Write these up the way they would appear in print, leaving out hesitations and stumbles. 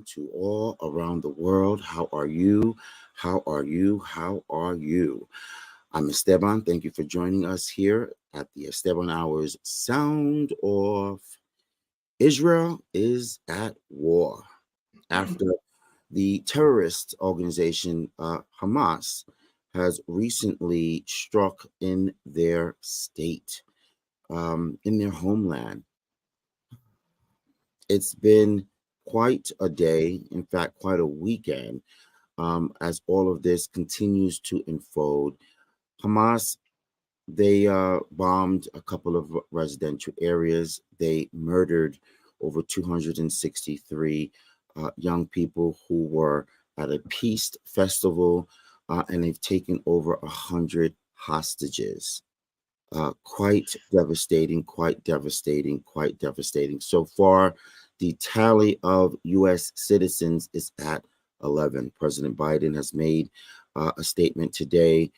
to all around the world. How are you? How are you? How are you? I'm Esteban. Thank you for joining us here at the Esteban Hours Sound Off. Israel is at war after the terrorist organization Hamas has recently struck in their state, in their homeland. It's been quite a day, in fact, quite a weekend, as all of this continues to unfold. Hamas, they bombed a couple of residential areas. They murdered over 263 young people who were at a peace festival, and they've taken over 100 hostages. Quite devastating, quite devastating, quite devastating. So far, the tally of U.S. citizens is at 11. President Biden has made a statement today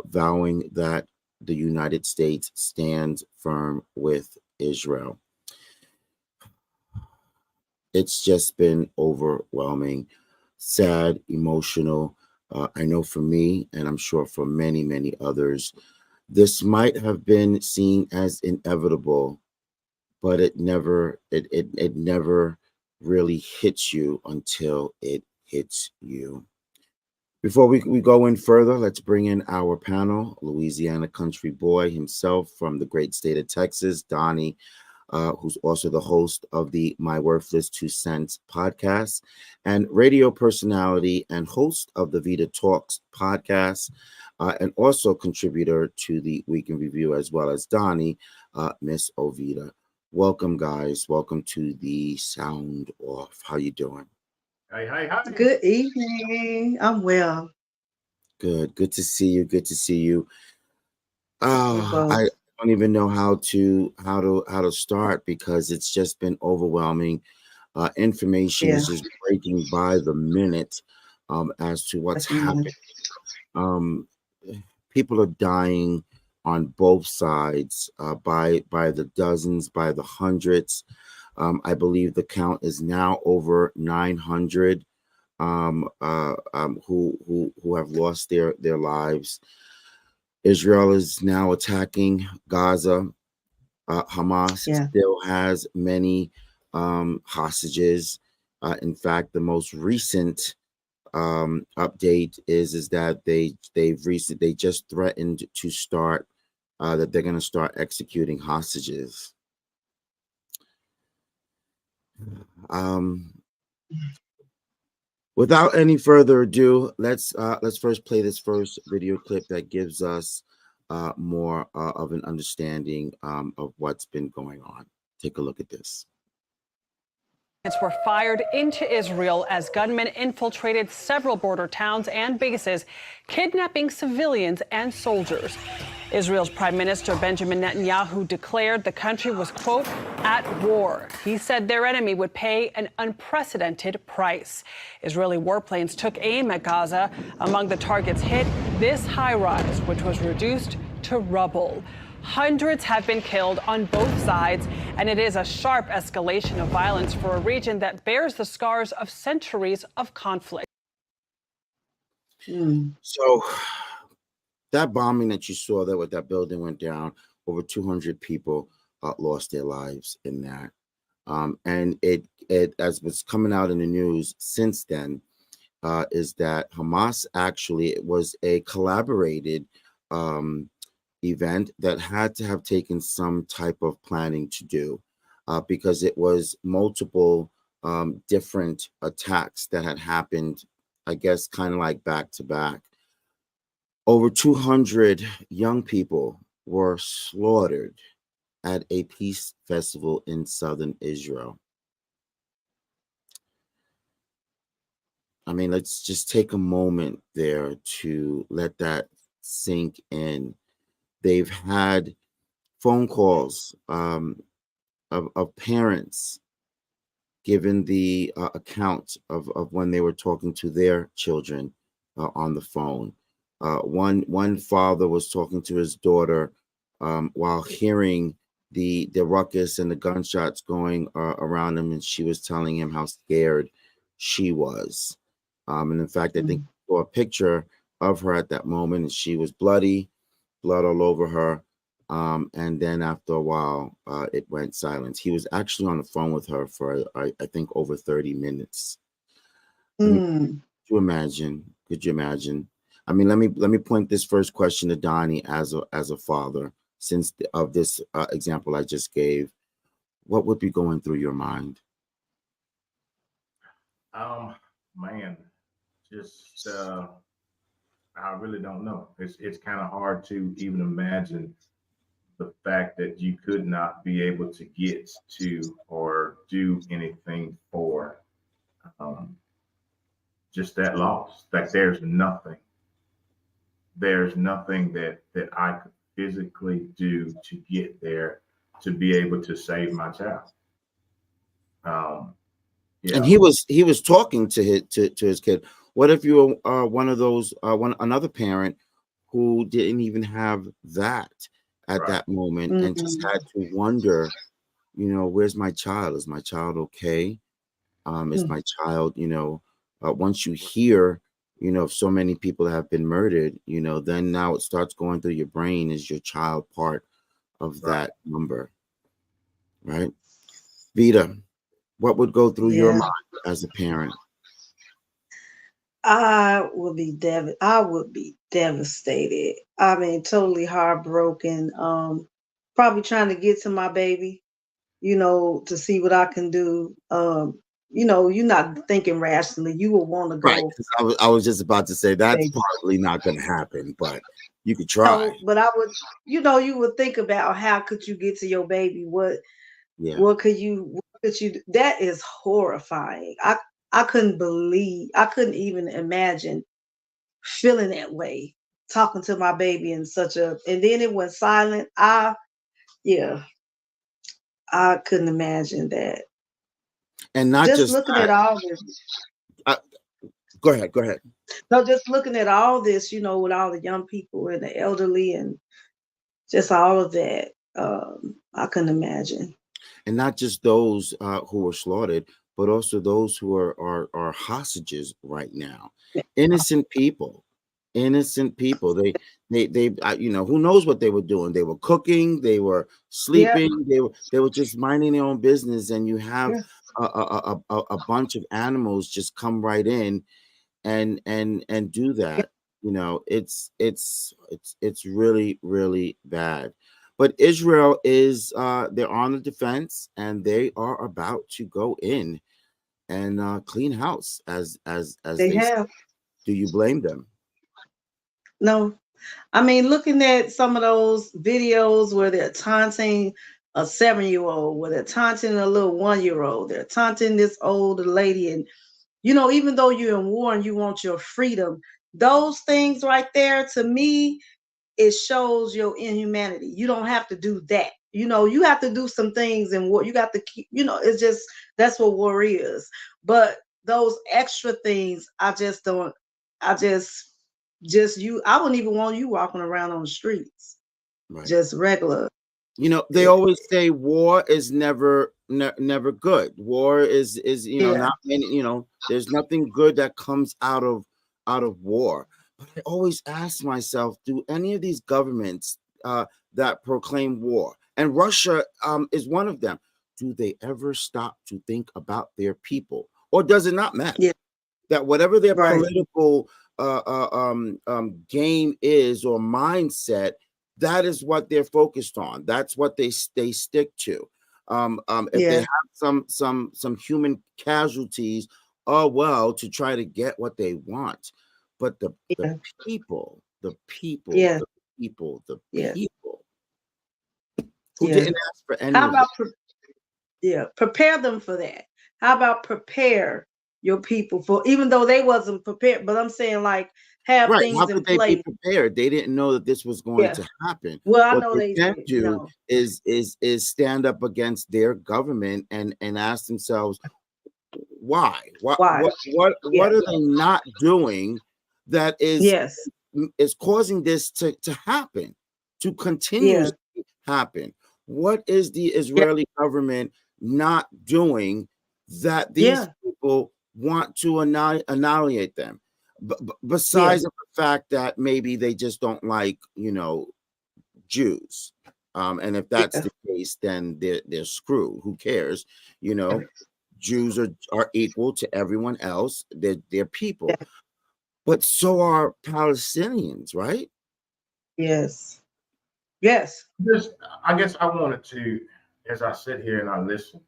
vowing that the United States stands firm with Israel. It's just been overwhelming, sad, emotional. I know for me, and I'm sure for many, many others, this might have been seen as inevitable, but it never really hits you until it hits you. Before we go in further, let's bring in our panel, Louisiana country boy himself from the great state of Texas, Donnie, who's also the host of the My Worthless Two Cents podcast, and radio personality and host of the Vita Talks podcast, and also contributor to the Week in Review, as well as Donnie, Miss Ovita. Welcome, guys. Welcome to the Sound Off. How you doing? Hi. Good evening. I'm well. Good to see you. Good to see you. We're I both. don't even know how to start because it's just been overwhelming. Information Yeah, is just breaking by the minute as to I what's can happening. imagine. Um, People are dying on both sides by the dozens, by the hundreds. I believe the count is now over 900 who have lost their lives. Israel is now attacking Gaza. Hamas Yeah, still has many hostages. In fact, the most recent update is that they just threatened to start that they're going to start executing hostages. Um, Without any further ado, let's first play this first video clip that gives us more of an understanding of what's been going on. Take a look at this. Were fired into Israel as gunmen infiltrated several border towns and bases, kidnapping civilians and soldiers. Israel's Prime Minister Benjamin Netanyahu declared the country was, quote, at war. He said their enemy would pay an unprecedented price. Israeli warplanes took aim at Gaza. Among the targets hit, this high-rise, which was reduced to rubble. Hundreds have been killed on both sides, and it is a sharp escalation of violence for a region that bears the scars of centuries of conflict. So that bombing that you saw there with that building went down, over 200 people lost their lives in that. And it as what's coming out in the news since then is that Hamas actually, it was a collaborated event that had to have taken some type of planning to do because it was multiple different attacks that had happened, I guess, kind of like back to back. Over 200 young people were slaughtered at a peace festival in southern Israel. I mean, let's just take a moment there to let that sink in. They've had phone calls of parents giving the account of when they were talking to their children on the phone. One father was talking to his daughter while hearing the ruckus and the gunshots going around him, and she was telling him how scared she was. And in fact, I think Mm. I saw a picture of her at that moment, and she was bloody, blood all over her. And then after a while, it went silent. He was actually on the phone with her for, I think, over 30 minutes. I mean, Mm. could you imagine? Could you imagine? I mean, let me point this first question to Donnie as a father, since of this example I just gave. What would be going through your mind? Man, just I really don't know. It's kind of hard to even imagine the fact that you could not be able to get to or do anything for um, just that loss. Like there's nothing that I could physically do to get there to be able to save my child. Um, And yeah, he was talking to his kid. What if you were one of those another parent who didn't even have that at right, that moment and just Mm. had to wonder, where's my child? Is my child okay? Is Mm. my child, once you hear, so many people have been murdered, then now it starts going through your brain. Is your child part of right. that number, right? Vita, what would go through your Yeah. mind as a parent? I would be devastated. I mean, totally heartbroken. Probably trying to get to my baby, to see what I can do. You're not thinking rationally. You will want to Right. go. 'Cause I was just about to say that's Baby. probably not going to happen, but you could try. No, but I would, you would think about how could you get to your baby? What Yeah. what could you do? That is horrifying. I couldn't even imagine feeling that way, talking to my baby in such a, and then it went silent. Yeah, I couldn't imagine that. And not Just just looking that. at all this, Uh, Go ahead. Go ahead. no, just looking at all this, with all the young people and the elderly and just all of that. I couldn't imagine. And not just those who were slaughtered, but also those who are hostages right now. Innocent people, innocent people. Who knows what they were doing? They were cooking, they were Yeah, sleeping, they were just minding their own business, and you have yeah, a bunch of animals just come right in and do yeah, that. It's really, really bad. But Israel is they're on the defense, and they are about to go in and clean house, as they they say. have. Do you blame them? No, I mean, looking at some of those videos where they're taunting a 7-year old, where they're taunting a little 1-year old, they're taunting this old lady, and even though you're in war and you want your freedom, those things right there, to me, it shows your inhumanity. You don't have to do that. You have to do some things in war. You got to keep, it's just that's what war is. But those extra things, I just don't. I just you. I wouldn't even want you walking around on the streets, Right. just regular. They always say war is never good. War is Yeah, not many. There's nothing good that comes out of war. But I always ask myself, do any of these governments that proclaim war, and Russia is one of them, do they ever stop to think about their people, or does it not matter yeah, that whatever their right. political game is or mindset, that is what they're focused on. That's what they stick to. If they Yeah, have some human casualties, oh well, to try to get what they want. But the yeah, people, the people, yeah, the people, the yeah, people who yeah. didn't ask for any How of it. about prepare them for that? How about prepare your people for, even though they wasn't prepared, but I'm saying like have Right. How things in could they be place. prepared? They didn't know that this was going Yeah. to happen. Well, I What know they they can't did. do No. is stand up against their government and ask themselves why? What Why? what what Yeah. what are they not doing that Yes. is causing this to happen, to Yeah. continuously happen? What is the Yeah. Israeli government not doing that these Yeah. people want to annihilate them. Besides Yes. the fact that maybe they just don't like, Jews. And if that's Yeah. the case, then they're screwed. Who cares? Jews are equal to everyone else. They're people. Yeah. But so are Palestinians, right? Yes. Yes. I guess I wanted to, as I sit here and I listen,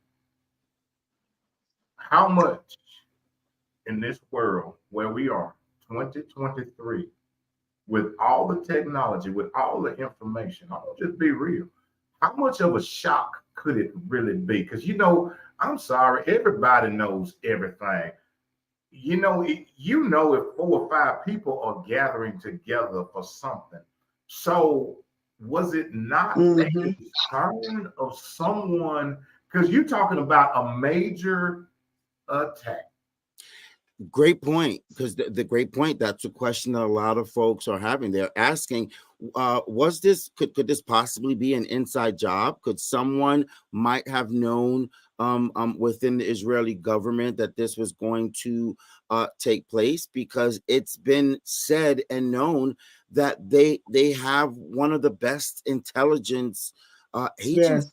how much in this world where we are, 2023, with all the technology, with all the information, I'll just be real. How much of a shock could it really be? Because I'm sorry, everybody knows everything. If 4 or 5 people are gathering together for something. So was it not a Mm-hmm. concern of someone? Because you're talking about a major attack. Great point, because the great point, that's a question that a lot of folks are having. They're asking, could this possibly be an inside job? Could someone might have known within the Israeli government that this was going to take place? Because it's been said and known that they have one of the best intelligence agencies. Yes.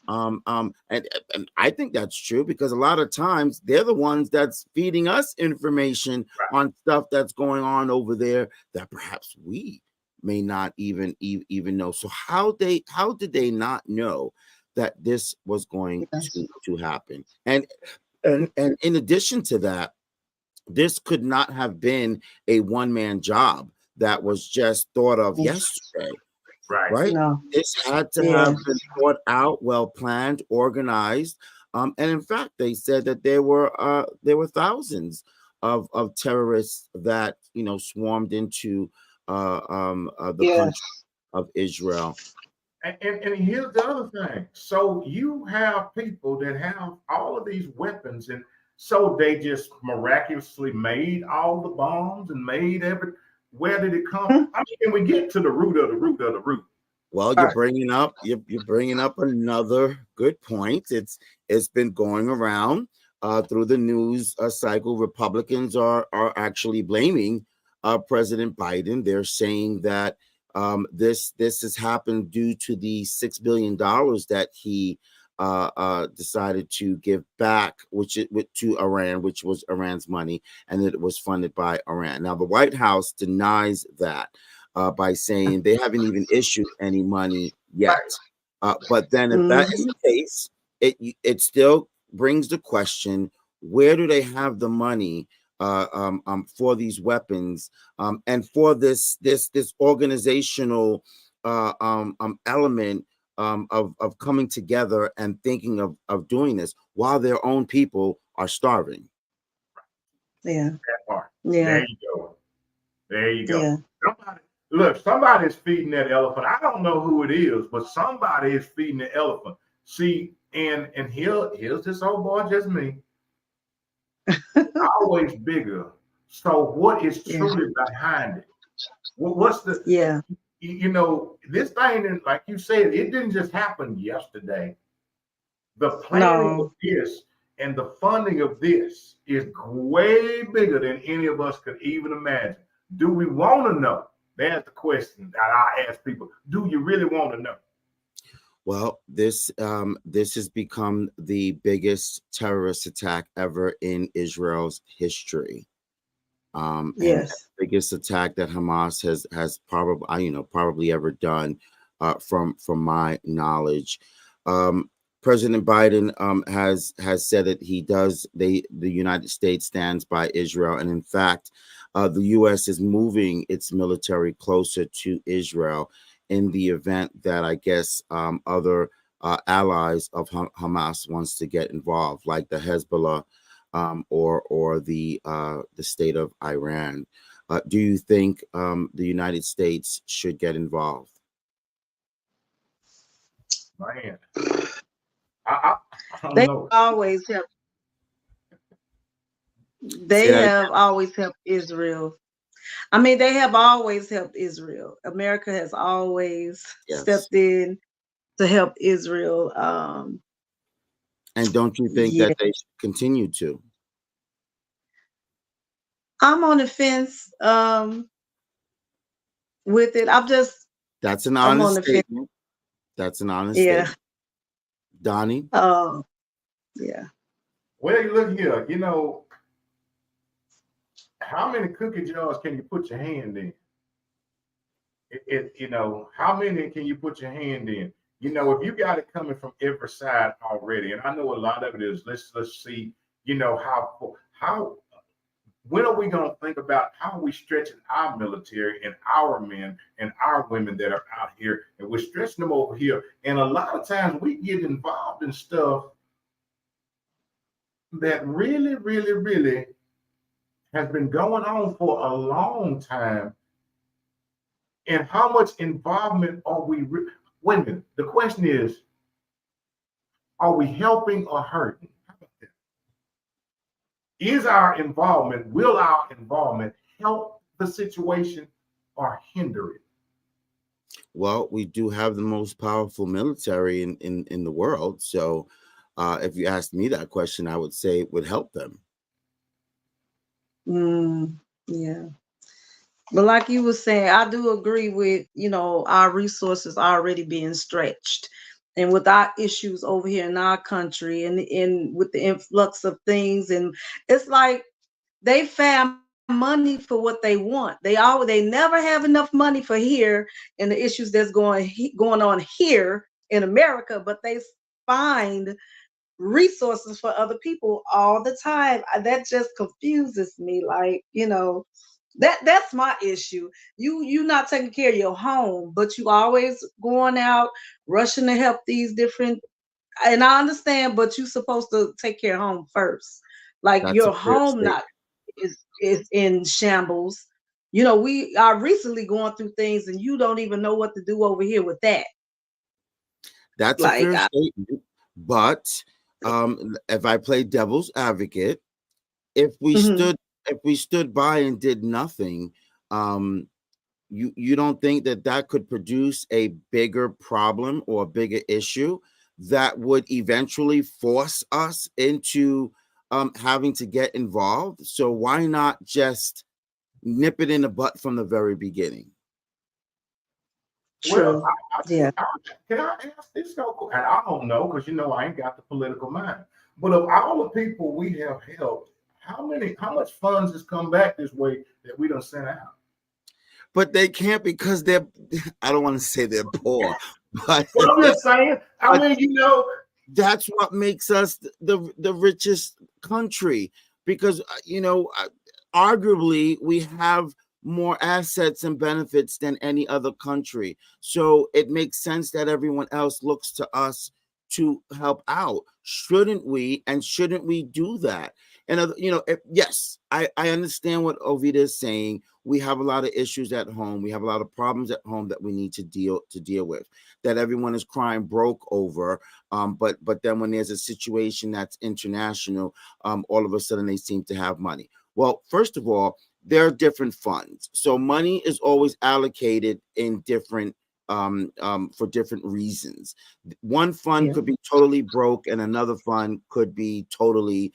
And I think that's true, because a lot of times they're the ones that's feeding us information on stuff that's going on over there that perhaps we may not even know. So how did they not know that this was going to happen? And in addition to that, this could not have been a one-man job that was just thought of yesterday. Right? No. This had to have been thought out, well planned, organized. And in fact, they said that there were thousands of terrorists that swarmed into the country of Israel. And here's the other thing. So you have people that have all of these weapons, and so they just miraculously made all the bombs and made where did it come? I mean, can we get to the root of the root of the root? Well, you're bringing up another good point. It's been going around through the news cycle. Republicans are actually blaming President Biden. They're saying that this has happened due to the $6 billion that he decided to give back, to Iran, which was Iran's money, and that it was funded by Iran. Now, the White House denies that by saying they haven't even issued any money yet. But then, if that is the case, it still brings the question: where do they have the money for these weapons and for this organizational element of coming together and thinking of doing this while their own people are starving? Yeah. That part. Yeah. There you go. There you go. Yeah. Somebody's feeding that elephant. I don't know who it is, but somebody is feeding the elephant. See, and here's this old boy, just me. Always bigger. So what is truly behind it? What's the this thing, like you said, it didn't just happen yesterday. The planning of this and the funding of this is way bigger than any of us could even imagine. Do we want to know? That's the question that I ask people. Do you really want to know? Well, this has become the biggest terrorist attack ever in Israel's history. And the biggest attack that Hamas has probably ever done, from my knowledge. President Biden has said that the United States stands by Israel, and in fact, the U.S. is moving its military closer to Israel in the event that I guess other allies of Hamas wants to get involved, like the Hezbollah or the state of Iran. Do you think the United States should get involved? Man, I don't They know. always help. They have always helped Israel. I mean, they have always helped Israel. America has always stepped in to help Israel. And don't you think that they should continue to? I'm on the fence with it. That's an I'm on honest the fence. statement. That's an honest Yeah. statement. Donnie? Yeah. Well, you look here, you know, how many cookie jars can you put your hand in? You know, how many can you put your hand in? You know, if you got it coming from every side already, and I know a lot of it is let's see, you know, how when are we going to think about how are we stretching our military and our men and our women that are out here, and we're stretching them over here, and a lot of times we get involved in stuff that really has been going on for a long time. And how much involvement are we? Wait a minute. The question is, are we helping or hurting? How about that? Is our involvement, will our involvement help the situation or hinder it? Well, we do have the most powerful military in the world. So if you asked me that question, I would say it would help them. Yeah. But like you were saying, I do agree with, you know, our resources already being stretched. And with our issues over here in our country and with the influx of things, and it's like they found money for what they want. They never have enough money for here and the issues that's going on here in America, but they find resources for other people all the time. That just confuses me. Like, you know, that's my issue. You not taking care of your home, but you always going out rushing to help these different. And I understand, but you're supposed to take care of home first. Like That's a your fair home statement. not is in shambles. You know, we are recently going through things, and you don't even know what to do over here with that. That's a Like, fair statement. But if I play devil's advocate, if we stood by and did nothing, you don't think that could produce a bigger problem or a bigger issue that would eventually force us into having to get involved? So why not just nip it in the butt from the very beginning? Well, true. Yeah. can I ask this? And I don't know because you know I ain't got the political mind. But of all the people we have helped, how much funds has come back this way that we don't send out? But they can't because they're, I don't want to say they're poor, but Well, I'm just saying. I mean, you know, that's what makes us the richest country, because you know, arguably we have more assets and benefits than any other country, so it makes sense that everyone else looks to us to help out. Shouldn't we, and shouldn't we do that? And you know, yes, I understand what Ovida is saying. We have a lot of issues at home, we have a lot of problems at home that we need to deal with, that everyone is crying broke over. But then when there's a situation that's international, all of a sudden they seem to have money. Well, first of all, there are different funds, so money is always allocated in different for different reasons. One fund could be totally broke, and another fund could be totally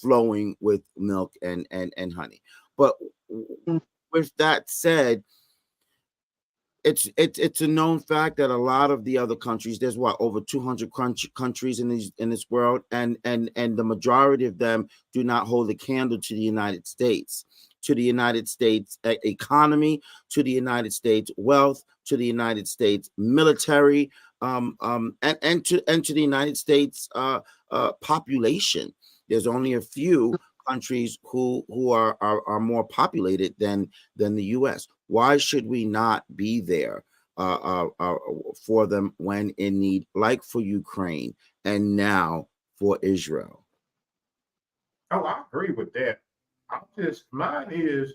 flowing with milk and honey. But with that said, it's a known fact that a lot of the other countries, there's over 200 countries in this world, and the majority of them do not hold a candle to the United States, economy, to the United States wealth, to the United States military, and to the United States population. There's only a few countries who are more populated than the U.S. Why should we not be there for them when in need, like for Ukraine and now for Israel? Oh, I agree with that. Mine is,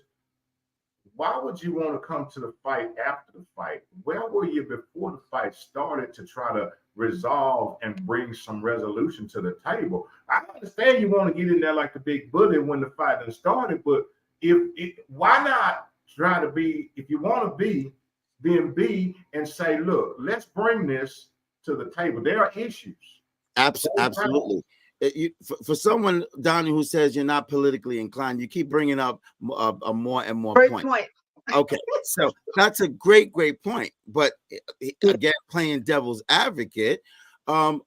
why would you want to come to the fight after the fight? Where were you before the fight started to try to resolve and bring some resolution to the table? I understand you want to get in there like the big bully when the fight has started, but why not try to be, if you want to be, then be and say, look, let's bring this to the table. There are issues. Absolutely. for someone, Donnie, who says you're not politically inclined, you keep bringing up more and more Great points. point. Okay, so that's a great point. But again, playing devil's advocate,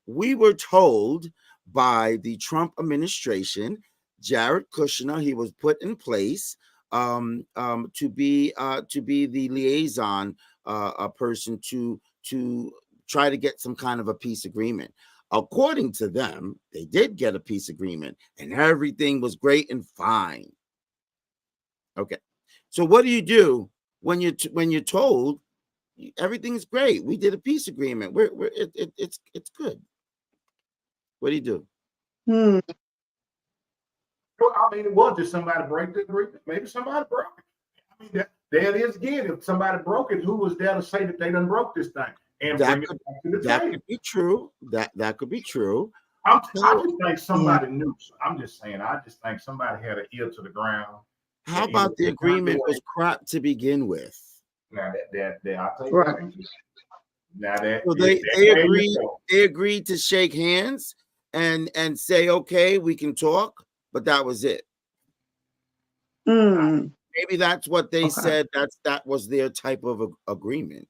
we were told by the Trump administration, Jared Kushner, he was put in place to be the liaison person to try to get some kind of a peace agreement. According to them, they did get a peace agreement, and everything was great and fine. Okay. So what do when you're told everything's great? We did a peace agreement. It's good. What do you do? Hmm. Well, I mean, it was just somebody break the agreement. Maybe somebody broke it. I mean, there it is again. If somebody broke it, who was there to say that they done broke this thing and bring it back to the that table? could be true. That could be true. I just think somebody knew. I'm just saying. I just think somebody had an ear to the ground. How about the agreement was crap to begin with? Now that I'll take Right. that. Now that So they agreed to shake hands and say, okay, we can talk, but that was it. Maybe that's what they said. That was their type of agreement.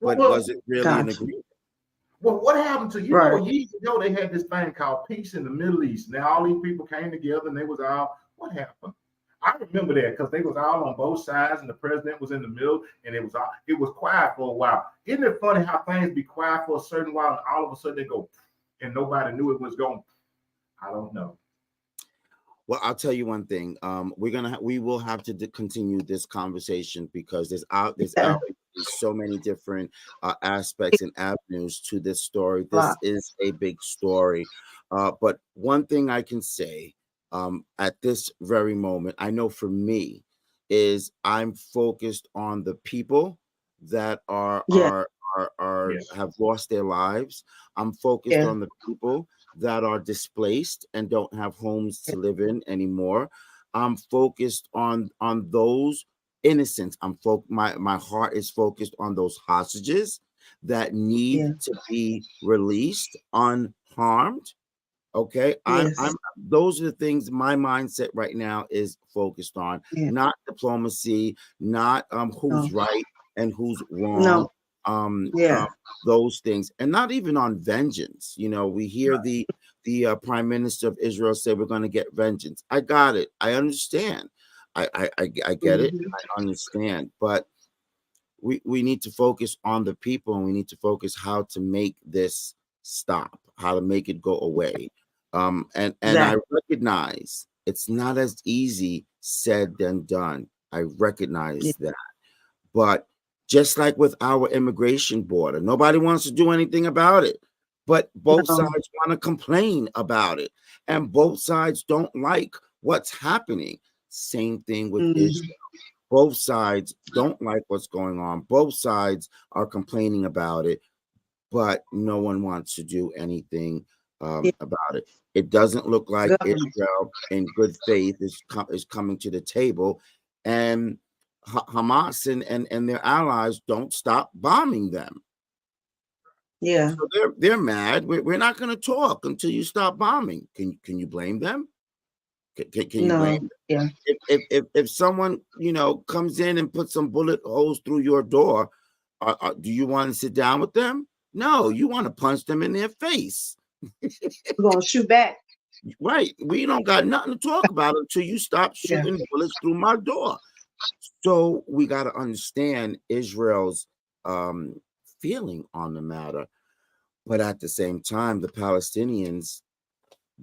But was it really an agreement? Well, what happened to years ago? They had this thing called peace in the Middle East. Now all these people came together and they was all, what happened? I remember that because they was all on both sides and the president was in the middle and it was quiet for a while. Isn't it funny how things be quiet for a certain while and all of a sudden they go and nobody knew it was going? I don't know. Well, I'll tell you one thing. We will have to continue this conversation because there's so many different aspects and avenues to this story. This is a big story. But one thing I can say at this very moment, I know for me, is I'm focused on the people that have lost their lives. I'm focused on the people that are displaced and don't have homes to live in anymore. I'm focused on those innocents. My heart is focused on those hostages that need to be released unharmed. Okay, those are the things my mindset right now is focused on, not diplomacy, not who's right and who's wrong. Those things, and not even on vengeance. We hear the prime minister of Israel say we're going to get vengeance. I got it. I understand. I get it. I understand. But we need to focus on the people, and we need to focus how to make this stop, how to make it go away. And I recognize it's not as easy said than done. I recognize that. But just like with our immigration border, nobody wants to do anything about it, but both sides want to complain about it, and both sides don't like what's happening. Same thing with Israel. Both sides don't like what's going on. Both sides are complaining about it, but no one wants to do anything about it. It doesn't look like Israel, in good faith, is coming to the table, and Hamas and their allies don't stop bombing them. Yeah. So they're mad. We're not going to talk until you stop bombing. Can you blame them? Can you blame them? Yeah. If someone comes in and puts some bullet holes through your door, do you want to sit down with them? No, you want to punch them in their face. We're gonna shoot back. Right. We don't got nothing to talk about until you stop shooting bullets through my door. So we got to understand Israel's feeling on the matter. But at the same time, the Palestinians,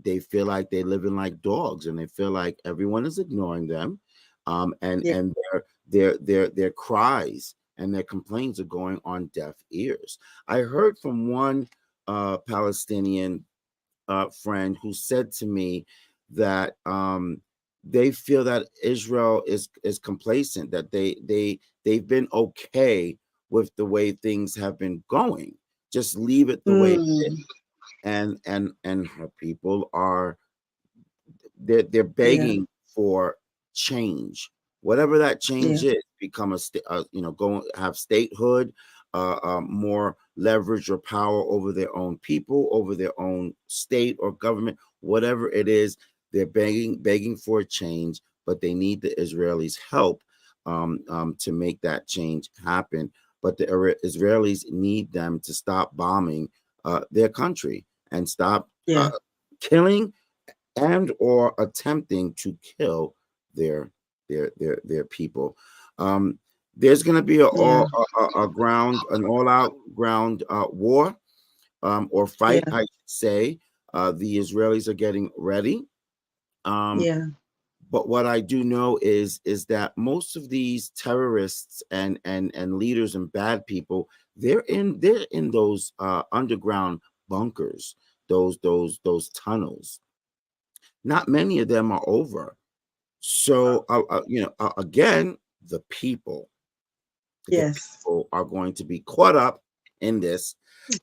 they feel like they're living like dogs, and they feel like everyone is ignoring them. And their cries and their complaints are going on deaf ears. I heard from one Palestinian friend who said to me that they feel that Israel is complacent, that they've been okay with the way things have been going. Just leave it the way it is. And her people are they're begging for change, whatever that change is. Become go have statehood, more leverage or power over their own people, over their own state or government, whatever it is, they're begging for a change, but they need the Israelis' help to make that change happen. But the Israelis need them to stop bombing their country and stop killing and or attempting to kill their people. There's going to be an all-out ground war or fight, I should say. The Israelis are getting ready. But what I do know is that most of these terrorists and leaders and bad people, they're in those underground bunkers, those tunnels. Not many of them are over. So again, the people are going to be caught up in this.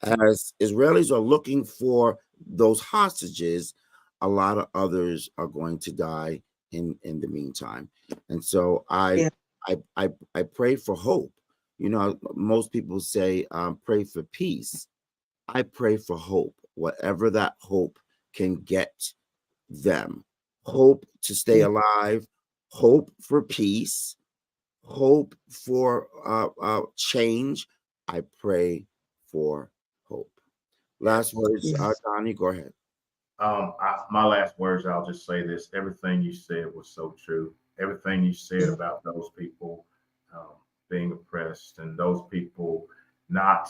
As Israelis are looking for those hostages, a lot of others are going to die in the meantime. And so I pray for hope. You know, most people say pray for peace. I pray for hope, whatever that hope can get them. Hope to stay alive, hope for peace, hope for change. I pray for hope. Last words, Donnie, go ahead. My last words, I'll just say this. Everything you said was so true. Everything you said about those people being oppressed and those people not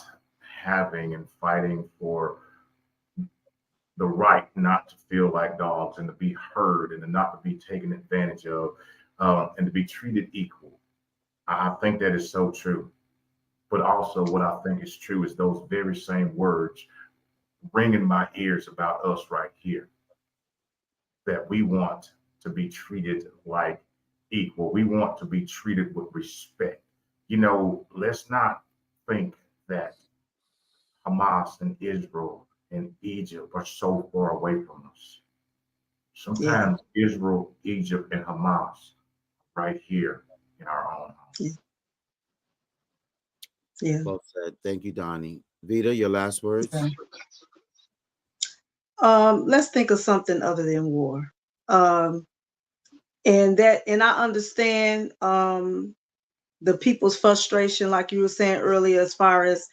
having and fighting for the right not to feel like dogs and to be heard and to not to be taken advantage of and to be treated equal. I think that is so true. But also what I think is true is those very same words ring in my ears about us right here, that we want to be treated like equal. We want to be treated with respect. You know, let's not think that Hamas and Israel and Egypt are so far away from us. Sometimes Israel, Egypt, and Hamas right here in our own home. Well said. Thank you, Donnie. Vita, your last words? Let's think of something other than war. And I understand the people's frustration, like you were saying earlier, as far as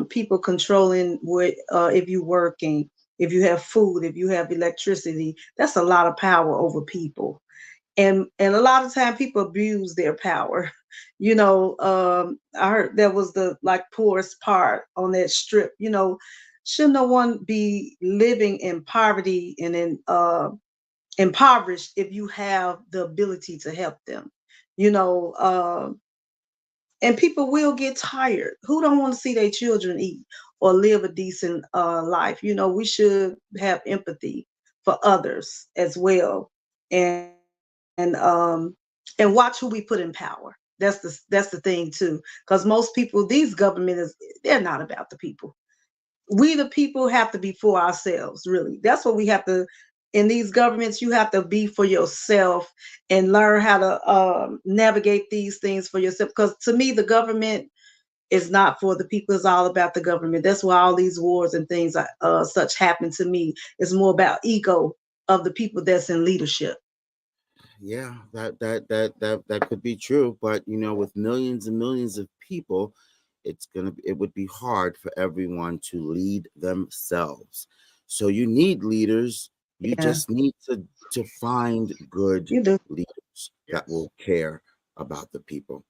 people controlling what if you're working, if you have food, if you have electricity. That's a lot of power over people. And a lot of time people abuse their power. You know, I heard that was the poorest part on that strip. You know, should no one be living in poverty and in impoverished if you have the ability to help them? You know, and people will get tired. Who don't want to see their children eat or live a decent life? You know, we should have empathy for others as well, and watch who we put in power. That's the thing too, because most people, these governments, they're not about the people. We the people have to be for ourselves, really. That's what we have to. In these governments, you have to be for yourself and learn how to navigate these things for yourself. Because to me, the government is not for the people. It's all about the government. That's why all these wars and things such happen to me. It's more about ego of the people that's in leadership. Yeah, that could be true, but you know, with millions and millions of people, it would be hard for everyone to lead themselves. So you need leaders. You just need to find good leaders that will care about the people.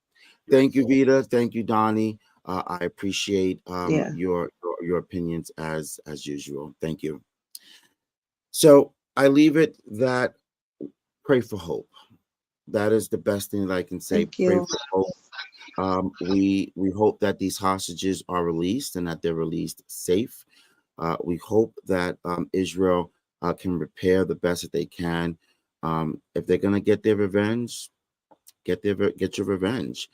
Thank you, Vita. Thank you, Donnie. I appreciate your opinions as usual. Thank you. So I leave it that pray for hope. That is the best thing that I can say. Pray for hope. We hope that these hostages are released and that they're released safe. We hope that Israel can repair the best that they can. If they're gonna get their revenge, get your revenge.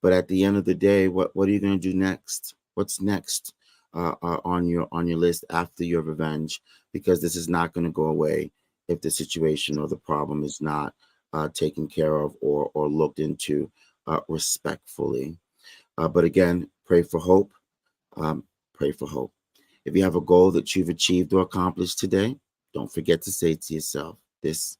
But at the end of the day, what are you gonna do next? What's next on your list after your revenge? Because this is not gonna go away if the situation or the problem is not taken care of or looked into respectfully. But again, pray for hope. Pray for hope. If you have a goal that you've achieved or accomplished today, don't forget to say to yourself, this